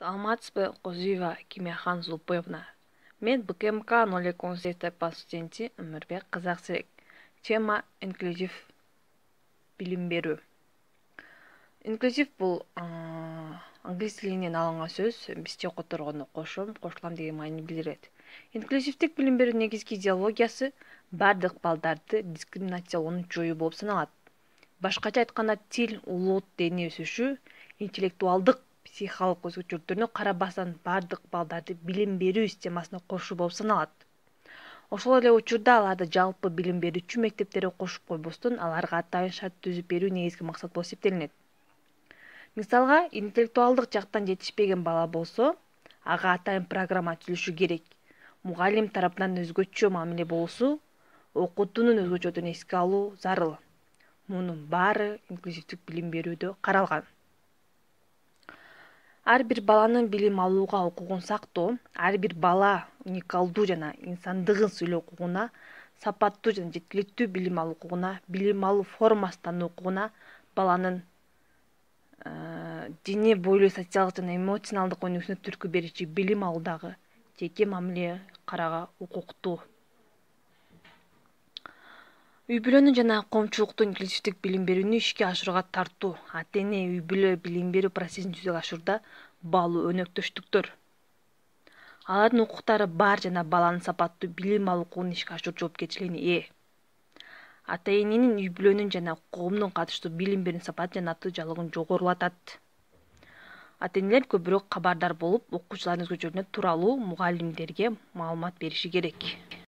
Саламатсызбы, Козуева Кимяхан Зулпоевна. Мен БКМК 0218 студенти Өмүрбек Казаксырек. Тема инклюзив билим берүү. Инклюзив бул англис тилинен алынган сөз, бизче которгону кошулам деген маани билдирет. Инклюзивдик билим берүү негизги идеологиясы бардык балдарды дискриминациялоонун жою болуп саналат. Башкача айтканда, тил, улут, дене өсүшү, интеллектуалдык, психикалык өзгөчөлүктөрүнө карабастан бардык балдарды билим берүү системасына кошуу болуп саналат. Ошол эле учурда аларды жалпы билим берүүчү мектептерге кошуп койбостон, аларга атайын шарт түзүп берүү негизги максат болуп эсептелинет. Мисалга, интеллектуалдык жактан жетишпеген бала болсо, ага атайын программа түзүлүшү керек. Мугалим тарапынан өзгөчө мамиле болуусу, окутуунун өзгөчөлүктөрүн эске алуу зарыл. Мунун баары инклюзивдик билим берүүдө каралган. Ар бир баланын билим алууга укугун сактоо, ар бир бала уникалдуу жана инсандыгын сыйлоо укугуна, сапаттуу жана жеткиликтүү билим алуу укугуна, билим алуу формасын тануу укугуна, баланын дене бойлуу, социалдык жана эмоционалдык өнүгүүсүнө түрткү берүүчү билим алуудагы жеке мамиле карага укуктуу. Үй-бүлөнүн жана коомчулуктун инклюзивдик билим берүүнү ишке ашырууга тартуу, ата-эне үй-бүлө билим берүү процессин жүзөгө ашырууда баалуу өнөктөштүктөр. Алардын укуктары бар жана баланын сапаттуу билим алуу укугун ишке ашыруу жоопкерчилигине ээ. Ата-эненин үй-бүлөнүн жана коомдун катыштуу билим берүүнүн сапаты жана тыжалыгын жогорулатат. Ата-энелер көбүрөөк кабардар болуп, окуучулардын өзгөчөлүктөрү тууралуу мугалимдерге маалымат бериши керек.